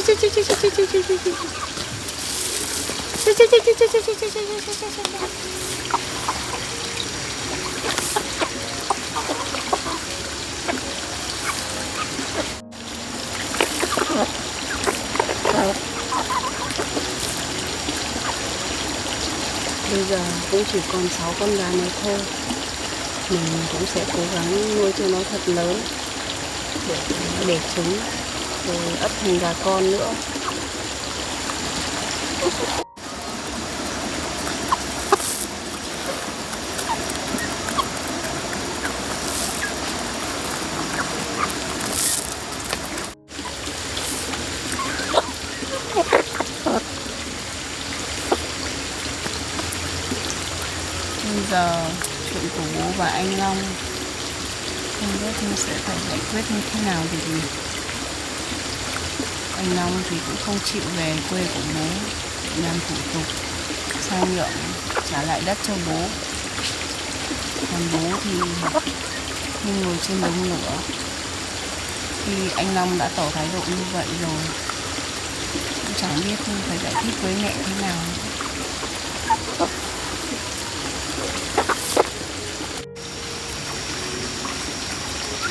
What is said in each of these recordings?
Bây giờ cũng chỉ còn 6 con gà này thôi. Mình cũng sẽ cố gắng nuôi cho nó thật lớn để trứng rồi ấp thành gà con nữa. Bây giờ chuyện của bố và anh Long không biết mình sẽ phải giải quyết như thế nào thì anh Long thì cũng không chịu về quê của bố làm thủ tục sang nhượng trả lại đất cho bố. Còn bố thì như ngồi trên đống lửa khi anh Long đã tỏ thái độ như vậy rồi, cũng chẳng biết phải giải thích với mẹ thế nào.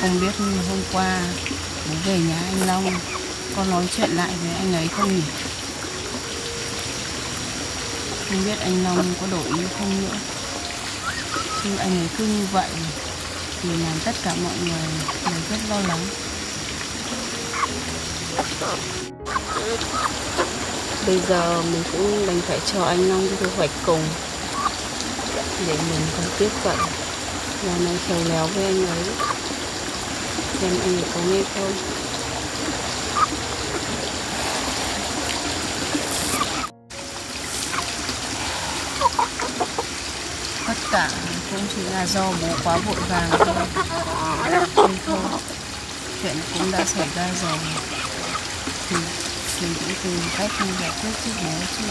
Không biết hôm qua bố về nhà anh Long có nói chuyện lại với anh ấy không nhỉ? Không biết anh Long có đổi ý không nữa. Chứ anh ấy cứ như vậy thì làm tất cả mọi người đều rất lo lắng. Bây giờ mình cũng đành phải cho anh Long đi thu hoạch cùng để mình còn tiếp cận và nói khéo léo với anh ấy, xem anh ấy có nghe không. Tất cả cũng chỉ là do bố quá vội vàng thôi. Nên thôi, chuyện cũng đã xảy ra rồi thì mình cũng tìm cách giải quyết giúp bố chứ.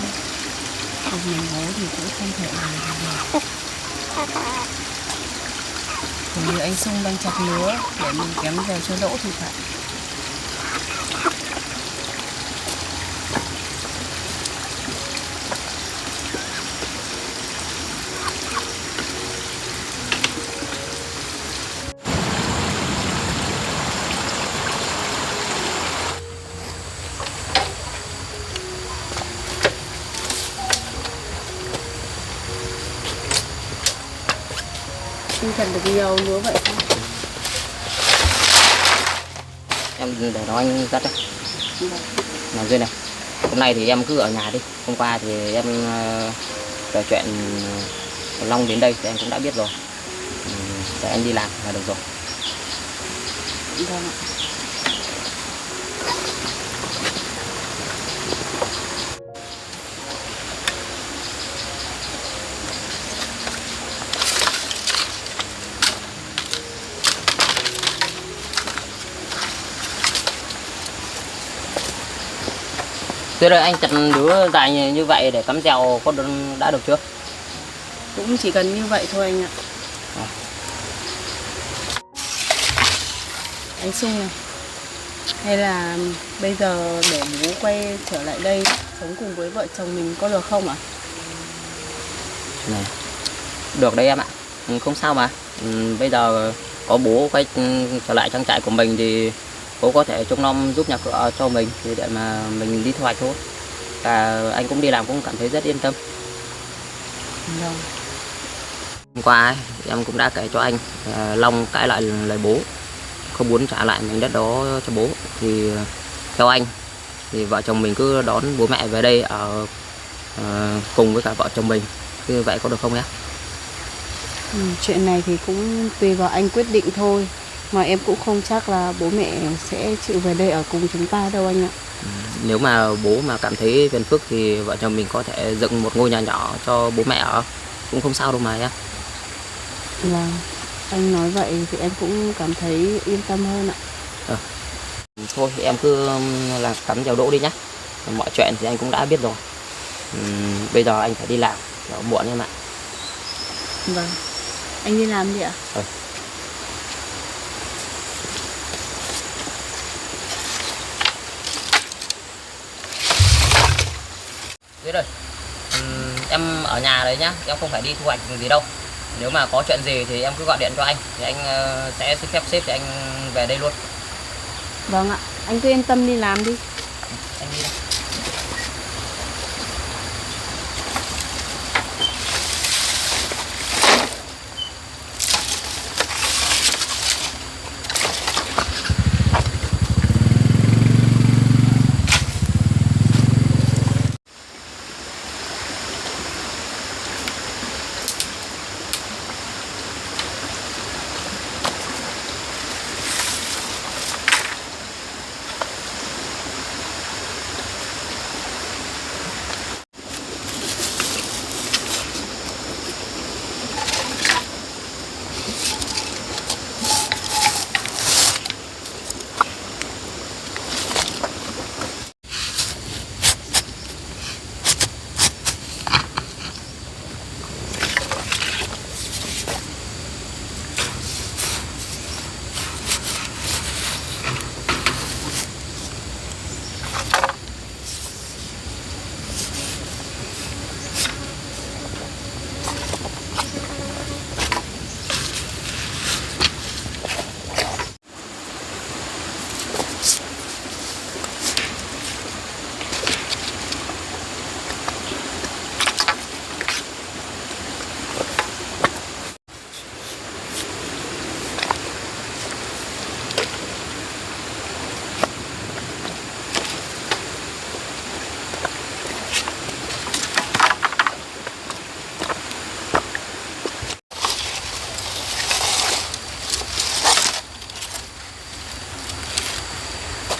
Một mình bố thì cũng không thể làm được. Hình như anh Sung đang chặt lúa để mình kém về cho đỗ thì phải. Anh chặt được nhiều lúa vậy không? Em để nó anh cắt đấy. Làm duyên này. Hôm nay thì em cứ ở nhà đi. Hôm qua thì em trò chuyện Long đến đây thì em cũng đã biết rồi. Để anh đi làm là được rồi. Vâng ạ. Tuyết ơi, anh chặt lúa dài như vậy để cắm dèo có đã được chưa? Cũng chỉ cần như vậy thôi anh ạ. Anh Sung này, hay là bây giờ để bố quay trở lại đây sống cùng với vợ chồng mình có được không ạ? Này, được đấy em ạ. Không sao mà. Bây giờ có bố quay trở lại trang trại của mình thì bố có thể trông nom giúp nhà cửa cho mình thì để mà mình đi thu hoạch thôi. Và anh cũng đi làm cũng cảm thấy rất yên tâm. Vâng. Hôm qua ấy, em cũng đã kể cho anh Long cãi lại lời bố, không muốn trả lại mảnh đất đó cho bố. Thì theo anh thì vợ chồng mình cứ đón bố mẹ về đây ở cùng với cả vợ chồng mình. Như vậy có được không em? Chuyện này thì cũng tùy vào anh quyết định thôi. Mà em cũng không chắc là bố mẹ sẽ chịu về đây ở cùng chúng ta đâu anh ạ. Nếu mà bố mà cảm thấy phiền phức thì vợ chồng mình có thể dựng một ngôi nhà nhỏ cho bố mẹ ở, cũng không sao đâu mà em. Vâng, anh nói vậy thì em cũng cảm thấy yên tâm hơn ạ. Thôi em cứ là cắm dèo đỗ đi nhá. Mọi chuyện thì anh cũng đã biết rồi. Bây giờ anh phải đi làm, muộn em ạ. Vâng, anh đi làm đi ạ. Tuyết ơi, em ở nhà đấy nhá, em không phải đi thu hoạch gì đâu. Nếu mà có chuyện gì thì em cứ gọi điện cho anh, thì anh sẽ xin phép sếp thì anh về đây luôn. Vâng ạ, anh cứ yên tâm đi làm đi. Anh đi đây.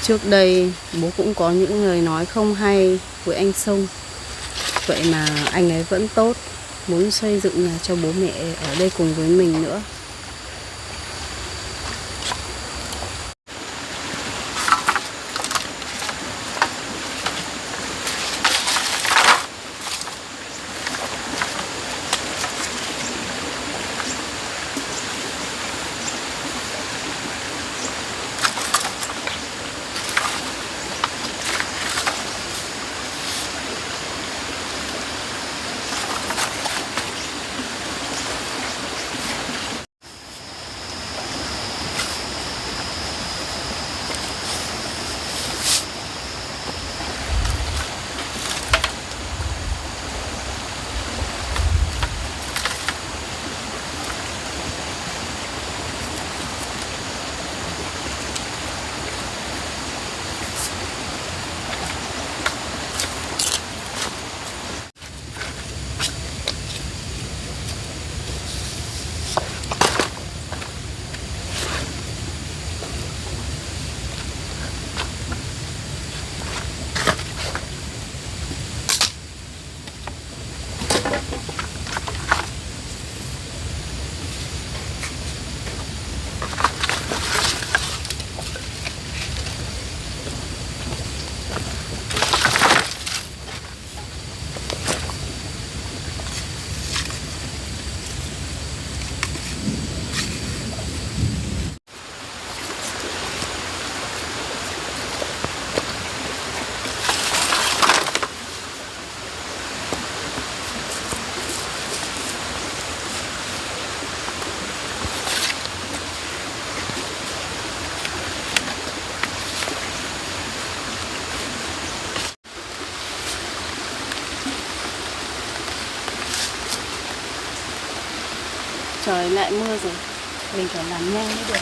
Trước đây bố cũng có những lời nói không hay với anh Sông. Vậy mà anh ấy vẫn tốt, muốn xây dựng nhà cho bố mẹ ở đây cùng với mình nữa. Trời lại mưa rồi, mình phải làm nhanh mới được.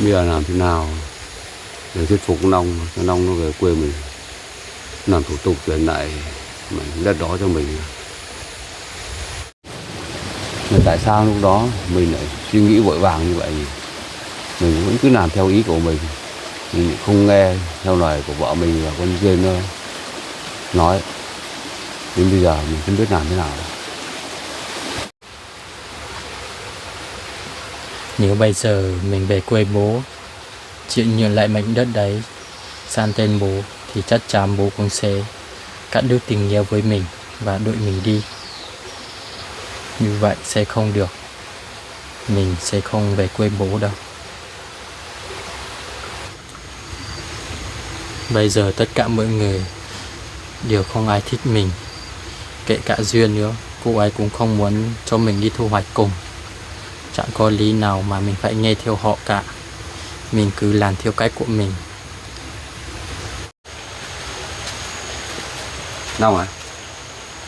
Bây giờ làm thế nào để thuyết phục Long cho Long nó về quê mình, làm thủ tục chuyển lại mảnh đất đó cho mình. Mà tại sao lúc đó mình lại suy nghĩ vội vàng như vậy nhỉ? Mình vẫn cứ làm theo ý của mình không nghe theo lời của vợ mình và con Duyên nó nói. Đến bây giờ mình không biết làm thế nào. Nếu bây giờ mình về quê bố, chuyện nhượng lại mảnh đất đấy sang tên bố, thì chắc chắn bố cũng sẽ cắt đứt tình yêu với mình và đuổi mình đi. Như vậy sẽ không được. Mình sẽ không về quê bố đâu. Bây giờ tất cả mọi người đều không ai thích mình. Kể cả Duyên nữa, cô ấy cũng không muốn cho mình đi thu hoạch cùng. Chẳng có lý nào mà mình phải nghe theo họ cả. Mình cứ làm theo cách của mình. Long à?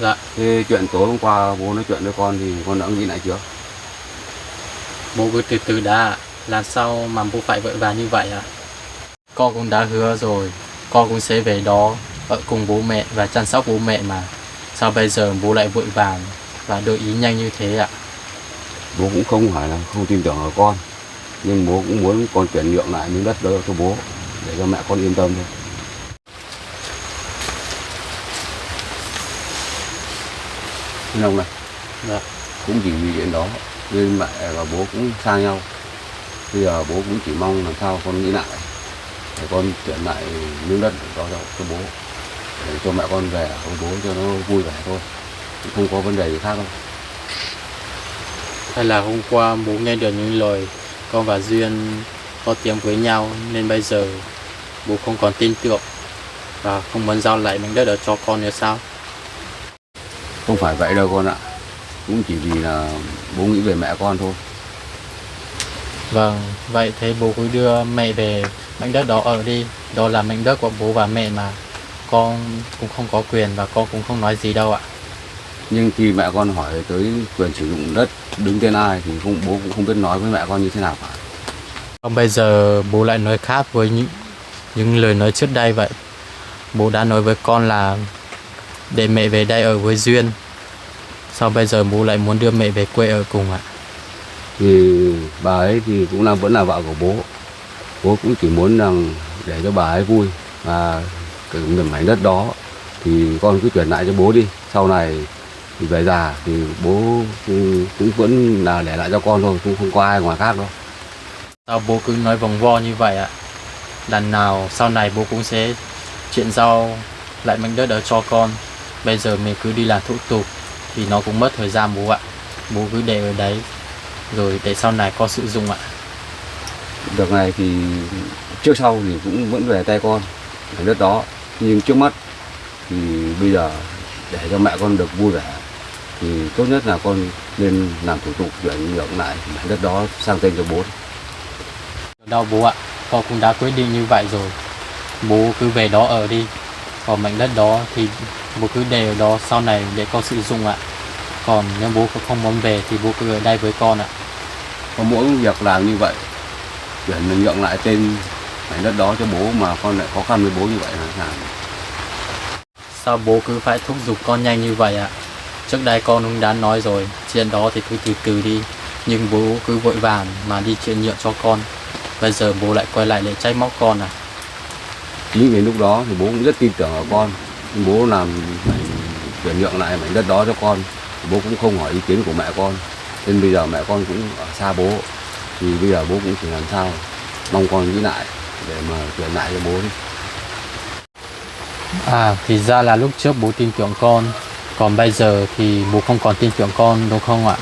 Dạ. Thế chuyện tối hôm qua bố nói chuyện với con thì con đã nghĩ lại chưa? Bố cứ từ từ đã. Làm sao mà bố phải vội vàng như vậy à? Con cũng đã hứa rồi. Con cũng sẽ về đó ở cùng bố mẹ và chăm sóc bố mẹ mà. Sao bây giờ bố lại vội vàng và đổi ý nhanh như thế ạ? Bố cũng không phải là không tin tưởng ở con, nhưng bố cũng muốn con chuyển nhượng lại miếng đất đó cho bố để cho mẹ con yên tâm thôi. Long này, Dạ. cũng chỉ vì chuyện đó nên mẹ và bố cũng xa nhau. Bây giờ bố cũng chỉ mong làm sao con nghĩ lại để con chuyển lại miếng đất đó cho bố, để cho mẹ con về với bố cho nó vui vẻ thôi, không có vấn đề gì khác đâu. Hay là hôm qua bố nghe được những lời con và Duyên có tiếng với nhau, nên bây giờ bố không còn tin tưởng và không muốn giao lại mảnh đất ở cho con nữa sao? Không phải vậy đâu con ạ, cũng chỉ vì là bố nghĩ về mẹ con thôi. Vâng, vậy thế bố cứ đưa mẹ về mảnh đất đó ở đi. Đó là mảnh đất của bố và mẹ mà. Con cũng không có quyền và con cũng không nói gì đâu ạ. Nhưng khi mẹ con hỏi tới quyền sử dụng đất đứng tên ai thì bố cũng không biết nói với mẹ con như thế nào cả. Còn bây giờ bố lại nói khác với những lời nói trước đây vậy. Bố đã nói với con là để mẹ về đây ở với Duyên. Sao bây giờ bố lại muốn đưa mẹ về quê ở cùng ạ? Thì bà ấy thì cũng vẫn là vợ của bố. Bố cũng chỉ muốn rằng để cho bà ấy vui, và cái mảnh đất đó thì con cứ chuyển lại cho bố đi. Sau này thì về già thì bố cũng vẫn là để lại cho con thôi, cũng không có ai ngoài khác đâu. Sao bố cứ nói vòng vo như vậy ạ? Lần nào sau này bố cũng sẽ chuyển giao lại mảnh đất đó cho con. Bây giờ mình cứ đi làm thủ tục thì nó cũng mất thời gian bố ạ. Bố cứ để ở đấy rồi để sau này con sử dụng ạ. Được này thì trước sau thì cũng vẫn về tay con mảnh đất đó, nhưng trước mắt thì bây giờ để cho mẹ con được vui vẻ thì tốt nhất là con nên làm thủ tục chuyển nhượng lại mảnh đất đó sang tên cho bố. Đâu bố ạ, con cũng đã quyết định như vậy rồi. Bố cứ về đó ở đi. Còn mảnh đất đó thì bố cứ để ở đó sau này để con sử dụng ạ. Còn nếu bố không muốn về thì bố cứ ở đây với con ạ. Có mỗi việc làm như vậy, chuyển nhượng lại tên mảnh đất đó cho bố mà con lại khó khăn với bố như vậy là sao? Sao bố cứ phải thúc giục con nhanh như vậy ạ? Trước đây con cũng đã nói rồi, chuyện đó thì cứ từ từ đi. Nhưng bố cứ vội vàng mà đi chuyển nhượng cho con. Bây giờ bố lại quay lại để trách móc con à? Chính vì lúc đó thì bố cũng rất tin tưởng ở con, nhưng bố làm chuyển nhượng lại mảnh đất đó cho con thì bố cũng không hỏi ý kiến của mẹ con, nên bây giờ mẹ con cũng ở xa bố, thì bây giờ bố cũng chỉ làm sao mong con nghĩ lại để mà chuyển lại cho bố đi. À, thì ra là lúc trước bố tin tưởng con, còn bây giờ thì bố không còn tin tưởng con đúng không ạ?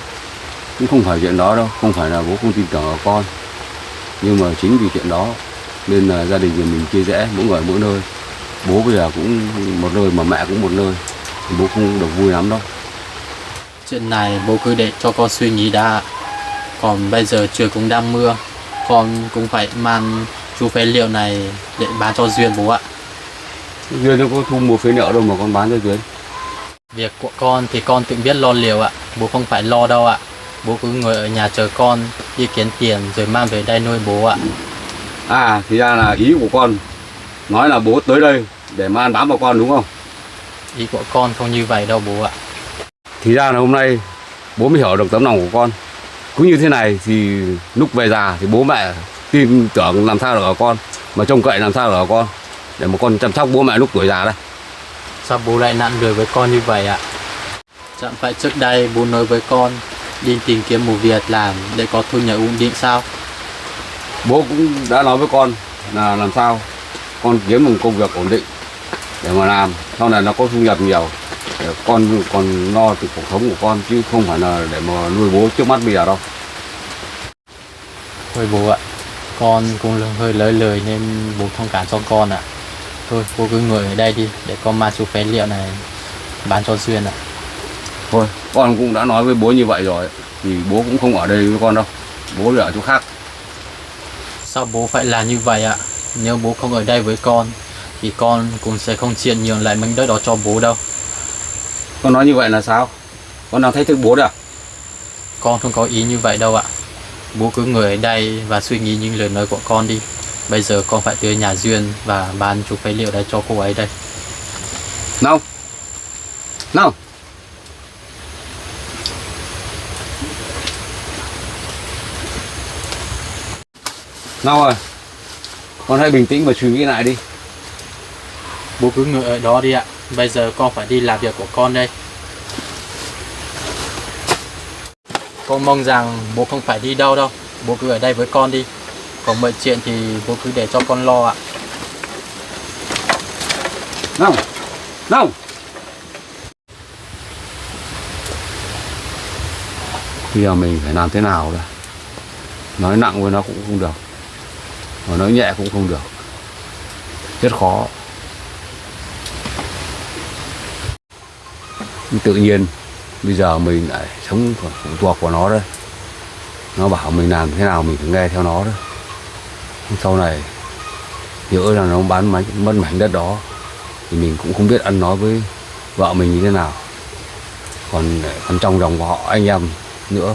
Cũng không phải chuyện đó đâu, không phải là bố không tin tưởng ở con, nhưng mà chính vì chuyện đó nên là gia đình nhà mình chia rẽ, mỗi người mỗi nơi. Bố bây giờ cũng một nơi mà mẹ cũng một nơi, thì bố không được vui lắm đâu. Chuyện này bố cứ để cho con suy nghĩ đã. Còn bây giờ trời cũng đang mưa, con cũng phải mang chú phế liệu này để bán cho Duyên bố ạ. Duyên nó có thu mua phế liệu đâu mà con bán cho Duyên. Việc của con thì con tự biết lo liệu ạ, bố không phải lo đâu ạ. Bố cứ ngồi ở nhà chờ con đi kiếm tiền rồi mang về đây nuôi bố ạ. À thì ra là ý của con nói là bố tới đây để mà ăn bám vào con đúng không? Ý của con không như vậy đâu bố ạ. Thì ra là hôm nay bố mới hiểu được tấm lòng của con. Cũng như thế này thì lúc về già thì bố mẹ tin tưởng làm sao được ở con, mà trông cậy làm sao được ở con, để mà con chăm sóc bố mẹ lúc tuổi già đây. Sao bố lại nặng lời với con như vậy ạ? Chẳng phải trước đây bố nói với con đi tìm kiếm một việc làm để có thu nhập ổn định sao? Bố cũng đã nói với con là làm sao con kiếm một công việc ổn định để mà làm, sau này nó có thu nhập nhiều để con còn lo từ cuộc sống của con, chứ không phải là để mà nuôi bố trước mắt bây giờ đâu. Thôi bố ạ, con cũng hơi lỡ lời nên bố thông cảm cho con ạ. Thôi bố cứ ngồi ở đây đi để con mang số phế liệu này bán cho Duyên ạ. Thôi con cũng đã nói với bố như vậy rồi thì bố cũng không ở đây với con đâu, bố ở chỗ khác. Sao bố phải làm như vậy ạ? Nếu bố không ở đây với con thì con cũng sẽ không chịu nhường lại mảnh đất đó cho bố đâu. Con nói như vậy là sao? Con đang thách thức bố đấy à? Con không có ý như vậy đâu ạ. Bố cứ ngồi ở đây và suy nghĩ những lời nói của con đi. Bây giờ con phải tới nhà Duyên và bán chút phế liệu đấy cho cô ấy đây. Nào, nào. Nào rồi, con hãy bình tĩnh và suy nghĩ lại đi. Bố cứ ngồi ở đó đi ạ. Bây giờ con phải đi làm việc của con đây. Con mong rằng bố không phải đi đâu đâu. Bố cứ ở đây với con đi. Còn mọi chuyện thì bố cứ để cho con lo ạ. Nào, nào. Bây giờ mình phải làm thế nào đây? Nói nặng với nó cũng không được, mà nói nhẹ cũng không được, rất khó. Tự nhiên bây giờ mình lại sống phụ thuộc vào nó đấy. Nó bảo mình làm thế nào mình phải nghe theo nó đấy. Sau này nhỡ là nó mất mảnh đất đó thì mình cũng không biết ăn nói với vợ mình như thế nào, còn trong dòng họ anh em nữa.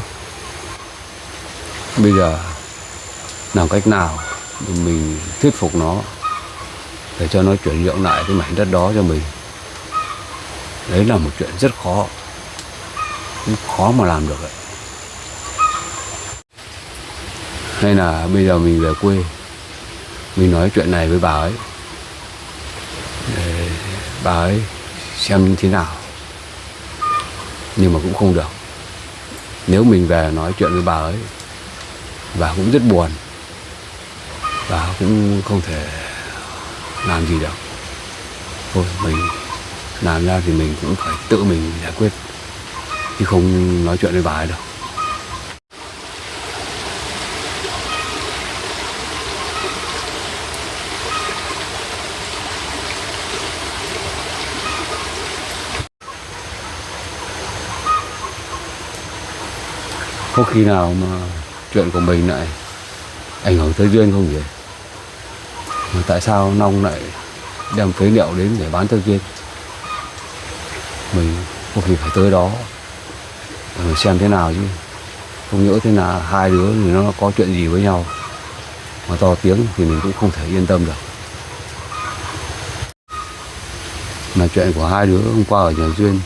Bây giờ làm cách nào để mình thuyết phục nó để cho nó chuyển nhượng lại cái mảnh đất đó cho mình. Đấy là một chuyện rất khó, khó mà làm được ấy. Hay là bây giờ mình về quê, mình nói chuyện này với bà ấy để bà ấy xem như thế nào. Nhưng mà cũng không được. Nếu mình về nói chuyện với bà ấy, bà cũng rất buồn, bà cũng không thể làm gì được. Thôi mình làm ra thì mình cũng phải tự mình giải quyết, chứ không nói chuyện với bà ấy đâu. Có khi nào mà chuyện của mình lại ảnh hưởng tới Duyên không vậy? Mà tại sao Nông lại đem phế liệu đến để bán cho Duyên? Mình có khi phải tới đó để xem thế nào chứ. Không nhỡ thế là hai đứa thì nó có chuyện gì với nhau mà to tiếng thì mình cũng không thể yên tâm được. Mà chuyện của hai đứa hôm qua ở nhà Duyên,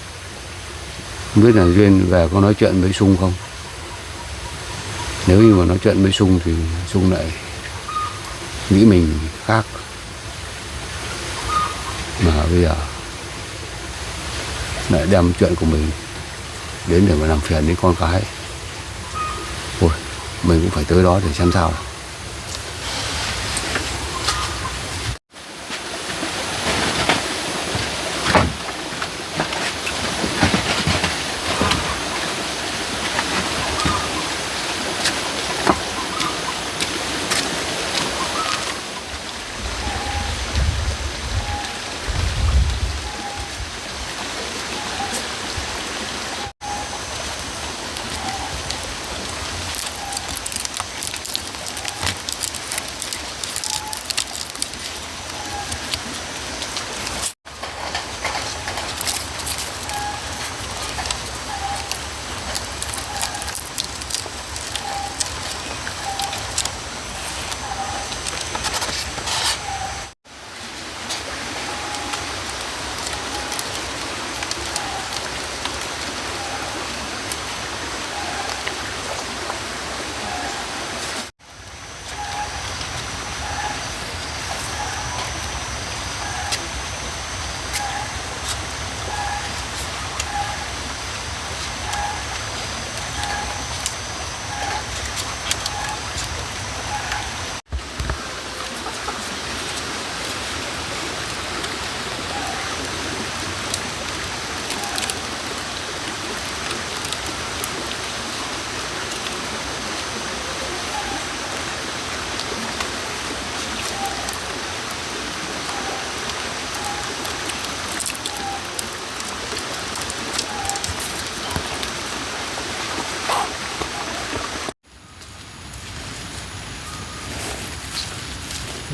không biết là Duyên về có nói chuyện với Sung không? Nếu như mà nói chuyện với Sung thì Sung lại nghĩ mình khác. Mà bây giờ lại đem chuyện của mình đến để mà làm phiền đến con cái. Thôi mình cũng phải tới đó để xem sao.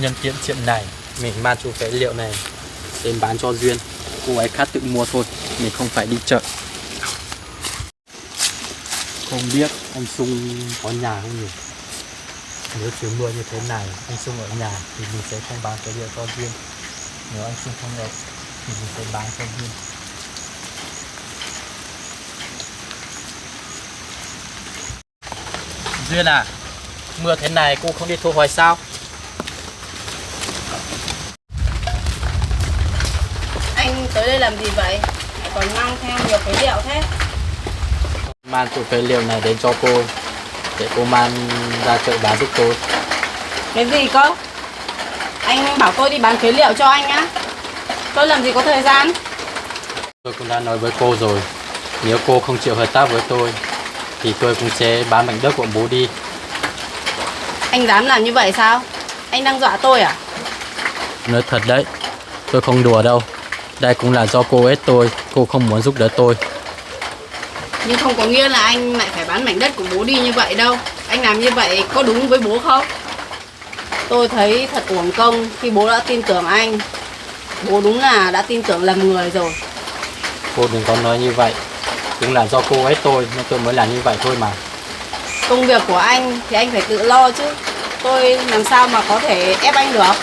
Nhân tiện chuyện này, mình mang chỗ phế liệu này đến bán cho Duyên. Cô ấy khát tự mua thôi, mình không phải đi chợ. Không biết anh Sung có nhà không nhỉ? Nếu trời mưa như thế này, anh Sung ở nhà thì mình sẽ không bán phế liệu cho Duyên. Nếu anh Sung không ở thì mình sẽ bán cho Duyên. Duyên à, mưa thế này cô không đi thu hoạch sao? Anh tới đây làm gì vậy? Còn mang theo nhiều phế liệu thế. Mang tủ phế liệu này đến cho cô để cô mang ra chợ bán giúp tôi. Cái gì cơ? Anh bảo tôi đi bán phế liệu cho anh á? Tôi làm gì có thời gian? Tôi cũng đã nói với cô rồi, nếu cô không chịu hợp tác với tôi thì tôi cũng sẽ bán mảnh đất của bố đi. Anh dám làm như vậy sao? Anh đang dọa tôi à? Nói thật đấy, tôi không đùa đâu. Đây cũng là do cô ép tôi, cô không muốn giúp đỡ tôi. Nhưng không có nghĩa là anh lại phải bán mảnh đất của bố đi như vậy đâu. Anh làm như vậy có đúng với bố không? Tôi thấy thật uổng công khi bố đã tin tưởng anh. Bố đúng là đã tin tưởng lầm người rồi. Cô đừng có nói như vậy. Cũng là do cô ép tôi nên tôi mới làm như vậy thôi mà. Công việc của anh thì anh phải tự lo chứ. Tôi làm sao mà có thể ép anh được.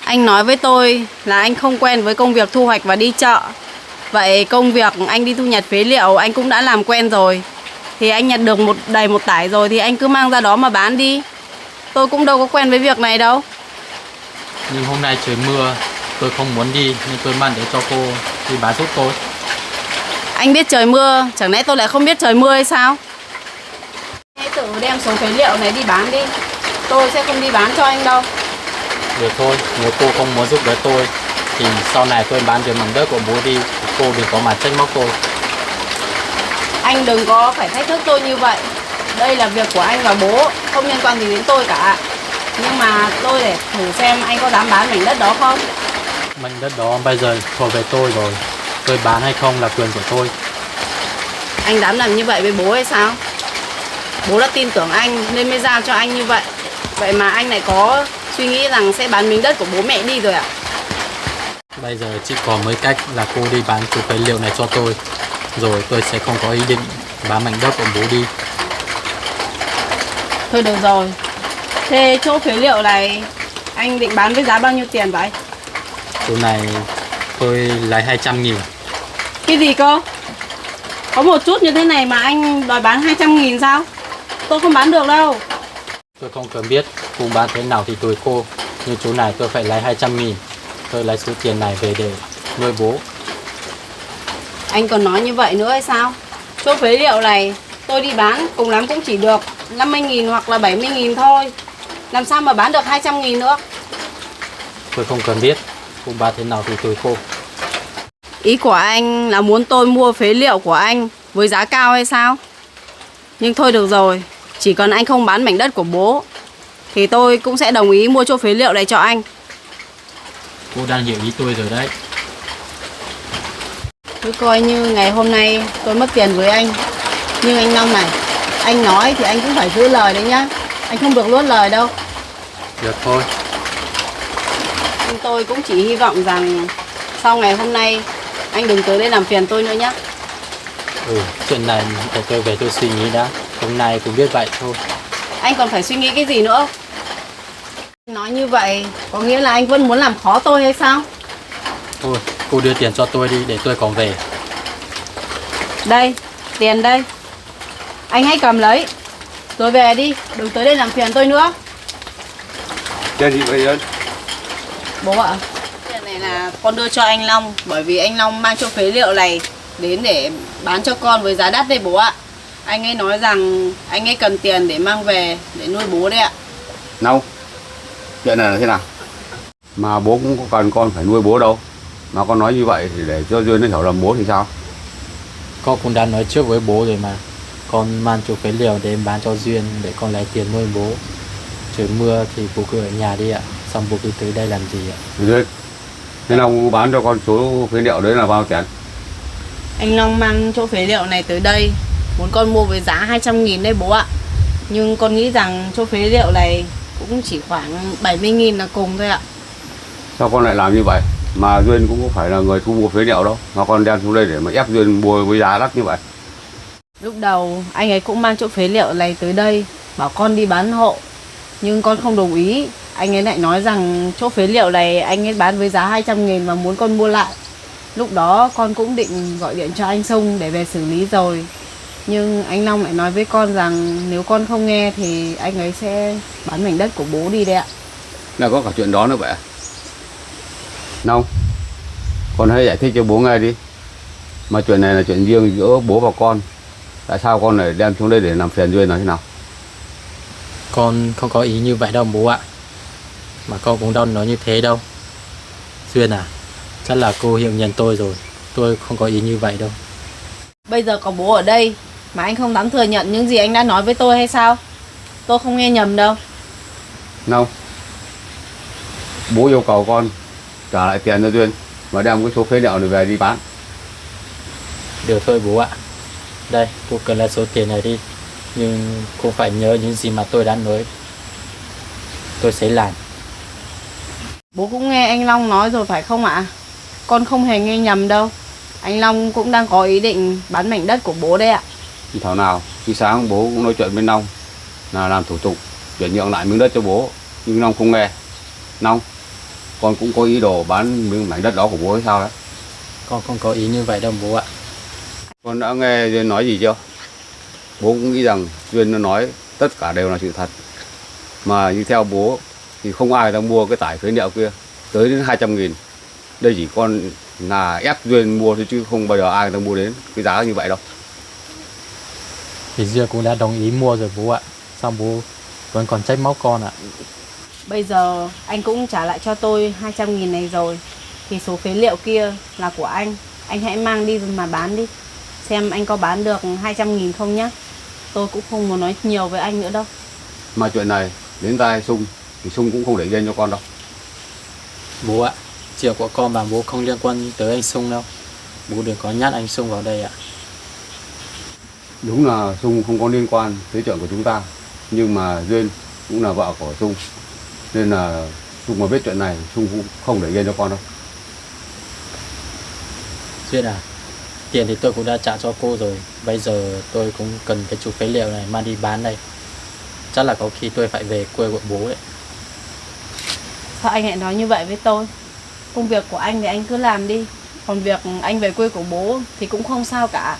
Anh nói với tôi là anh không quen với công việc thu hoạch và đi chợ. Vậy công việc anh đi thu nhặt phế liệu anh cũng đã làm quen rồi. Thì anh nhặt được một tải rồi thì anh cứ mang ra đó mà bán đi. Tôi cũng đâu có quen với việc này đâu. Nhưng hôm nay trời mưa, tôi không muốn đi nên tôi mang đến cho cô đi bán giúp tôi. Anh biết trời mưa, chẳng lẽ tôi lại không biết trời mưa hay sao? Hãy tự đem số phế liệu này đi bán đi. Tôi sẽ không đi bán cho anh đâu. Được thôi, nếu cô không muốn giúp đỡ tôi thì sau này tôi bán được mảnh đất của bố đi, cô đừng có mà trách móc tôi. Anh đừng có phải thách thức tôi như vậy. Đây là việc của anh và bố, không liên quan gì đến tôi cả. Nhưng mà tôi để thử xem anh có dám bán mảnh đất đó không. Mảnh đất đó bây giờ thuộc về tôi rồi. Tôi bán hay không là quyền của tôi. Anh dám làm như vậy với bố hay sao? Bố đã tin tưởng anh nên mới giao cho anh như vậy. Vậy mà anh lại có suy nghĩ rằng sẽ bán miếng đất của bố mẹ đi rồi à? Bây giờ chỉ còn mấy cách là cô đi bán chỗ phế liệu này cho tôi. Rồi tôi sẽ không có ý định bán mảnh đất của bố đi. Thôi được rồi. Thế chỗ phế liệu này anh định bán với giá bao nhiêu tiền vậy? Chỗ này tôi lấy 200.000. Cái gì cơ? Có một chút như thế này mà anh đòi bán 200.000 sao? Tôi không bán được đâu. Tôi không cần biết cô bán thế nào thì tùy cô. Nhưng chỗ này tôi phải lấy 200.000. Tôi lấy số tiền này về để nuôi bố. Anh còn nói như vậy nữa hay sao? Chỗ phế liệu này tôi đi bán cùng lắm cũng chỉ được 50.000 hoặc là 70.000 thôi. Làm sao mà bán được 200.000 nữa? Tôi không cần biết cô bán thế nào thì tùy cô. Ý của anh là muốn tôi mua phế liệu của anh với giá cao hay sao? Nhưng thôi được rồi, chỉ cần anh không bán mảnh đất của bố thì tôi cũng sẽ đồng ý mua chỗ phế liệu này cho anh. Cô đang hiểu ý tôi rồi đấy. Cứ coi như ngày hôm nay tôi mất tiền với anh. Nhưng anh Long này, anh nói thì anh cũng phải giữ lời đấy nhá. Anh không được nuốt lời đâu. Được thôi. Nhưng tôi cũng chỉ hy vọng rằng sau ngày hôm nay anh đừng tới đây làm phiền tôi nữa nhé. Chuyện này để tôi về tôi suy nghĩ đã. Hôm nay cũng biết vậy thôi. Anh còn phải suy nghĩ cái gì nữa? Nói như vậy có nghĩa là anh vẫn muốn làm khó tôi hay sao? Thôi, cô đưa tiền cho tôi đi để tôi còn về. Đây, tiền đây. Anh hãy cầm lấy rồi về đi, đừng tới đây làm phiền tôi nữa. Tiền gì vậy Ân? Bố ạ, tiền này là con đưa cho anh Long, bởi vì anh Long mang chỗ phế liệu này đến để bán cho con với giá đắt đây bố ạ. Anh ấy nói rằng anh ấy cần tiền để mang về để nuôi bố đấy ạ. Đâu? Chuyện này là thế nào? Mà bố cũng có cần con phải nuôi bố đâu. Mà con nói như vậy thì để cho Duyên nó hiểu lầm bố thì sao? Con cũng đã nói trước với bố rồi mà. Con mang chỗ phế liệu để bán cho Duyên để con lấy tiền nuôi bố. Trời mưa thì bố cứ ở nhà đi ạ. Xong bố cứ tới đây làm gì ạ? Duyên, thế nào bán cho con số phế liệu đấy là bao tiền? Anh Long mang chỗ phế liệu này tới đây muốn con mua với giá 200.000 đấy bố ạ. Nhưng con nghĩ rằng chỗ phế liệu này cũng chỉ khoảng 70.000 là cùng thôi ạ. Sao con lại làm như vậy? Mà Duyên cũng không phải là người thu mua phế liệu đâu, mà con đem xuống đây để mà ép Duyên mua với giá đắt như vậy. Lúc đầu anh ấy cũng mang chỗ phế liệu này tới đây bảo con đi bán hộ, nhưng con không đồng ý. Anh ấy lại nói rằng chỗ phế liệu này anh ấy bán với giá 200.000 và muốn con mua lại. Lúc đó con cũng định gọi điện cho anh Sung để về xử lý rồi, nhưng anh Long lại nói với con rằng nếu con không nghe thì anh ấy sẽ bán mảnh đất của bố đi đấy ạ. Là có cả chuyện đó nữa vậy à? Long, con hãy giải thích cho bố nghe đi. Mà chuyện này là chuyện riêng giữa bố và con. Tại sao con lại đem xuống đây để làm phiền Duyên là thế nào? Con không có ý như vậy đâu bố ạ. Mà con cũng đâu nói như thế đâu. Duyên à, chắc là cô hiểu nhầm tôi rồi. Tôi không có ý như vậy đâu. Bây giờ có bố ở đây mà anh không dám thừa nhận những gì anh đã nói với tôi hay sao? Tôi không nghe nhầm đâu. Long, bố yêu cầu con trả lại tiền cho Duyên và đem cái số phế liệu này về đi bán. Được thôi bố ạ. Đây, cô cần lấy số tiền này đi. Nhưng cô phải nhớ những gì mà tôi đã nói. Tôi sẽ làm. Bố cũng nghe anh Long nói rồi phải không ạ? Con không hề nghe nhầm đâu. Anh Long cũng đang có ý định bán mảnh đất của bố đấy ạ. Thảo nào, khi sáng bố cũng nói chuyện với Long là làm thủ tục chuyển nhượng lại miếng đất cho bố, nhưng Long không nghe. Long, con cũng có ý đồ bán miếng mảnh đất đó của bố hay sao đấy? Con không có ý như vậy đâu bố ạ. Con đã nghe Duyên nói gì chưa? Bố cũng nghĩ rằng Duyên nó nói tất cả đều là sự thật. Mà như theo bố thì không ai đang mua cái tải phế liệu kia tới đến 200.000. Đây chỉ con là ép Duyên mua thôi chứ không bao giờ ai đang mua đến cái giá như vậy đâu. Thì Duyên cũng đã đồng ý mua rồi bố ạ. Sao bố vẫn còn trách móc con ạ? Bây giờ anh cũng trả lại cho tôi 200.000 này rồi. Thì số phế liệu kia là của anh. Anh hãy mang đi mà bán đi. Xem anh có bán được 200.000 không nhá. Tôi cũng không muốn nói nhiều với anh nữa đâu. Mà chuyện này đến tai Sung thì Sung cũng không để yên cho con đâu. Bố ạ, chuyện của con và bố không liên quan tới anh Sung đâu. Bố đừng có nhắc anh Sung vào đây ạ. Đúng là Sung không có liên quan tới chuyện của chúng ta, nhưng mà Duyên cũng là vợ của Sung, nên là Sung mà biết chuyện này Sung cũng không để yên cho con đâu. Duyên à, tiền thì tôi cũng đã trả cho cô rồi. Bây giờ tôi cũng cần cái chú phế liệu này mang đi bán đây. Chắc là có khi tôi phải về quê của bố đấy. Sao anh lại nói như vậy với tôi? Công việc của anh thì anh cứ làm đi. Còn việc anh về quê của bố thì cũng không sao cả.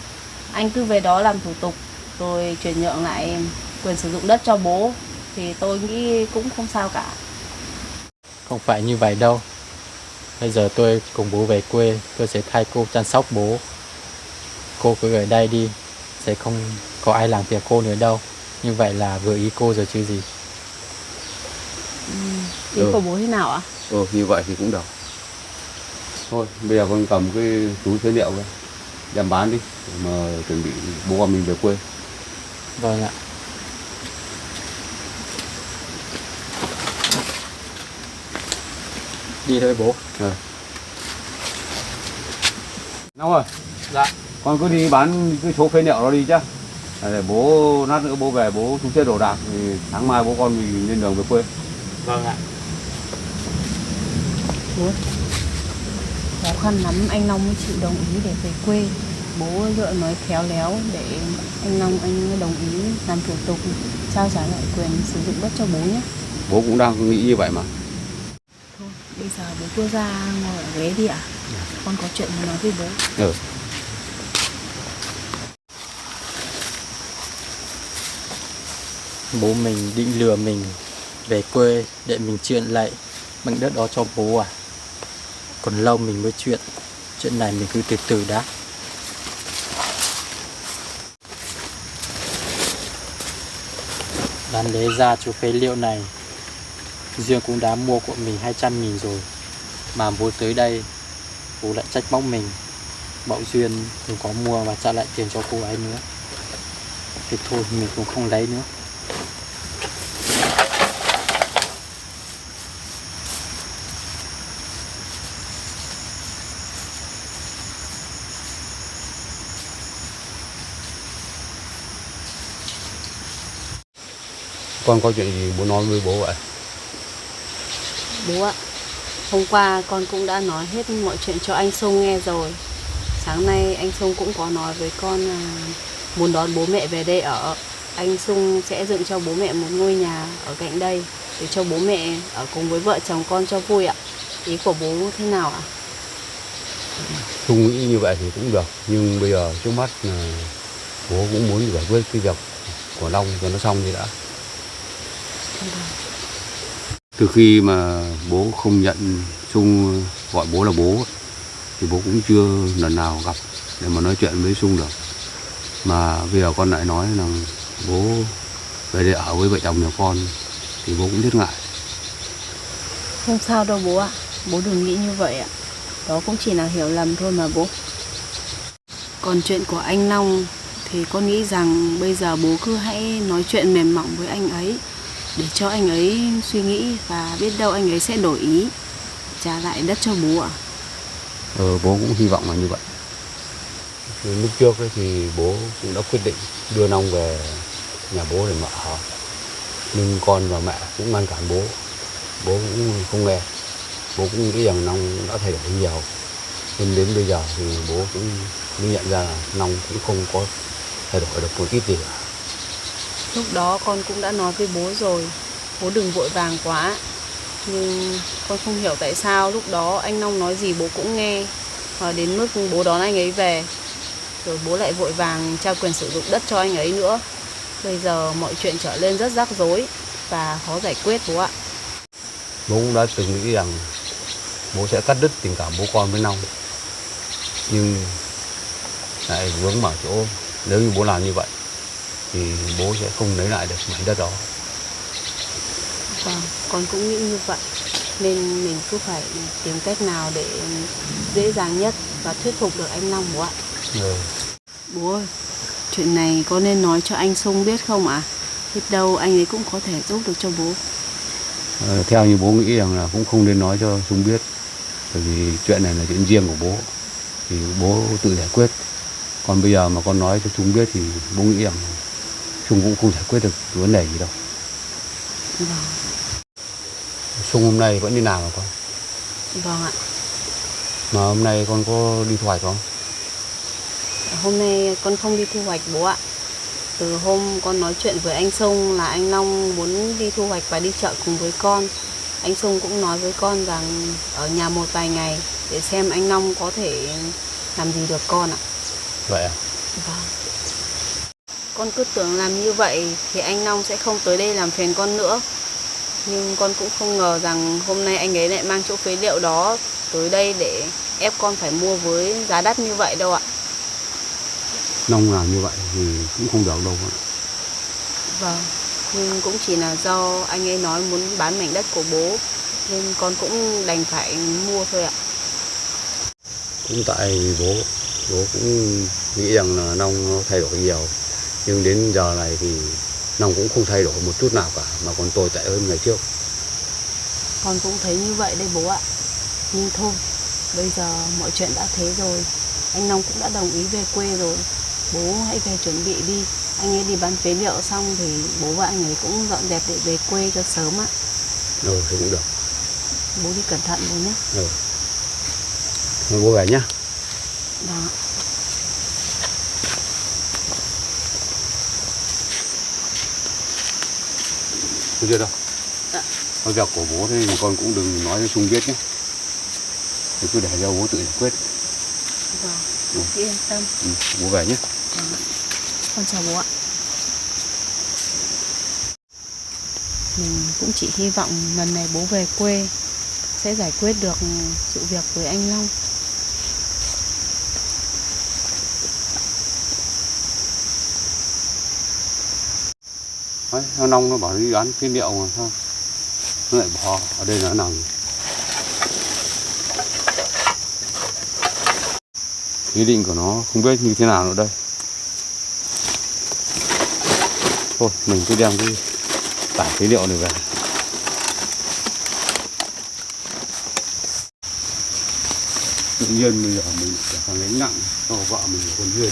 Anh cứ về đó làm thủ tục rồi chuyển nhượng lại quyền sử dụng đất cho bố thì tôi nghĩ cũng không sao cả. Không phải như vậy đâu. Bây giờ tôi cùng bố về quê, tôi sẽ thay cô chăm sóc bố. Cô cứ ở đây đi, sẽ không có ai làm việc cô nữa đâu. Như vậy là vừa ý cô rồi chứ gì. Ý của bố thế nào ạ? Như vậy thì cũng được. Thôi bây giờ con cầm cái túi phế liệu ra đem bán đi, mà chuẩn bị bố con mình về quê. Vâng ạ. Đi thôi bố. Long ơi. Dạ. Con cứ đi bán cái số phế liệu đó đi chứ. Để bố lát nữa bố về bố thu xếp đồ đạc thì sáng mai bố con mình lên đường về quê. Vâng ạ. Khó khăn lắm anh Long mới chịu đồng ý để về quê. Bố lựa nói khéo léo để anh Long anh đồng ý làm thủ tục trao trả lại quyền sử dụng đất cho bố nhé. Bố cũng đang nghĩ như vậy mà. Thôi bây giờ bố cứ ra ngồi ở ghế đi ạ. Con có chuyện muốn nói với bố. Bố mình định lừa mình về quê để mình chuyển lại mảnh đất đó cho bố à? Còn lâu mình mới chuyện này mình cứ từ từ đã. Đáng lẽ ra chú phế liệu này Duyên cũng đã mua của mình 200.000 rồi, mà bố tới đây bố lại trách móc mình, bảo Duyên đừng có mua và trả lại tiền cho cô ấy nữa. Thế thôi mình cũng không lấy nữa. Con có chuyện gì muốn nói với bố vậy? Bố ạ, hôm qua con cũng đã nói hết mọi chuyện cho anh Sung nghe rồi. Sáng nay anh Sung cũng có nói với con là muốn đón bố mẹ về đây ở. Anh Sung sẽ dựng cho bố mẹ một ngôi nhà ở cạnh đây để cho bố mẹ ở cùng với vợ chồng con cho vui ạ. Ý của bố thế nào ạ? Sung nghĩ như vậy thì cũng được, nhưng bây giờ trước mắt là bố cũng muốn giải quyết cái việc của Long cho nó xong đi đã. Từ khi mà bố không nhận Sung gọi bố là bố thì bố cũng chưa lần nào gặp để mà nói chuyện với Sung được. Mà bây giờ con lại nói là bố về đây ở với vợ chồng nhà con thì bố cũng rất ngại. Không sao đâu bố ạ, bố đừng nghĩ như vậy ạ. Đó cũng chỉ là hiểu lầm thôi mà bố. Còn chuyện của anh Long thì con nghĩ rằng bây giờ bố cứ hãy nói chuyện mềm mỏng với anh ấy để cho anh ấy suy nghĩ và biết đâu anh ấy sẽ đổi ý trả lại đất cho bố ạ. Bố cũng hy vọng là như vậy. Lúc trước ấy thì bố cũng đã quyết định đưa Long về nhà bố để mà ở. Nhưng con và mẹ cũng ngăn cản bố. Bố cũng không nghe. Bố cũng nghĩ rằng Long đã thay đổi nhiều. Nên đến bây giờ thì bố cũng mới nhận ra là Long cũng không có thay đổi được một ít gì cả. Lúc đó con cũng đã nói với bố rồi, bố đừng vội vàng quá. Nhưng con không hiểu tại sao lúc đó anh Long nói gì bố cũng nghe. Và đến mức bố đón anh ấy về, rồi bố lại vội vàng trao quyền sử dụng đất cho anh ấy nữa. Bây giờ mọi chuyện trở lên rất rắc rối và khó giải quyết bố ạ. Bố cũng đã từng nghĩ rằng bố sẽ cắt đứt tình cảm bố con với Long. Nhưng lại vướng mở chỗ nếu như bố làm như vậy thì bố sẽ không lấy lại được mảnh đất đó. Vâng, con cũng nghĩ như vậy. Nên mình cứ phải tìm cách nào để dễ dàng nhất và thuyết phục được anh Long bố ạ. Bố ơi, chuyện này có nên nói cho anh Sung biết không ạ? Biết đâu anh ấy cũng có thể giúp được cho bố. Theo như bố nghĩ rằng là cũng không nên nói cho Sung biết. Bởi vì chuyện này là chuyện riêng của bố. Thì bố tự giải quyết. Còn bây giờ mà con nói cho Sung biết thì bố nghĩ rằng Sung cũng không giải quyết được vấn đề gì đâu. Vâng. Sung hôm nay vẫn đi làm hả con? Vâng ạ. Mà hôm nay con có đi thu hoạch không? Hôm nay con không đi thu hoạch bố ạ. Từ hôm con nói chuyện với anh Sung là anh Long muốn đi thu hoạch và đi chợ cùng với con. Anh Sung cũng nói với con rằng ở nhà một vài ngày để xem anh Long có thể làm gì được con ạ. Vậy à? Vâng. Con cứ tưởng làm như vậy thì anh Long sẽ không tới đây làm phiền con nữa. Nhưng con cũng không ngờ rằng hôm nay anh ấy lại mang chỗ phế liệu đó tới đây để ép con phải mua với giá đắt như vậy đâu ạ. Long làm như vậy thì cũng không được đâu ạ. Vâng, nhưng cũng chỉ là do anh ấy nói muốn bán mảnh đất của bố nên con cũng đành phải mua thôi ạ. Cũng tại vì bố cũng nghĩ rằng là Long nó thay đổi nhiều. Nhưng đến giờ này thì Long cũng không thay đổi một chút nào cả, mà còn tồi tệ hơn ngày trước. Con cũng thấy như vậy đấy bố ạ. Nhưng thôi, bây giờ mọi chuyện đã thế rồi. Anh Long cũng đã đồng ý về quê rồi. Bố hãy về chuẩn bị đi. Anh ấy đi bán phế liệu xong thì bố và anh ấy cũng dọn dẹp để về quê cho sớm ạ. Thì cũng được. Bố đi cẩn thận bố nhé. Bố về nhá. Vâng ạ. Không chưa đâu. Dạ. Cái việc của bố thì con cũng đừng nói cho Sung biết nhé. Thì cứ để cho bố tự giải quyết. Vâng, bố cứ yên tâm. Bố về nhé. Vâng ạ. Con chào bố ạ. Mình cũng chỉ hy vọng lần này bố về quê sẽ giải quyết được sự việc với anh Long. Đấy, thằng Long nó bảo đi bán phế liệu mà sao nó lại bỏ ở đây là nằm. Ý định của nó không biết như thế nào nữa đây. Thôi mình cứ đem cái tải phế liệu này về. Tự nhiên bây giờ mình trở thành gánh nặng cho vợ mình ở con Duyên.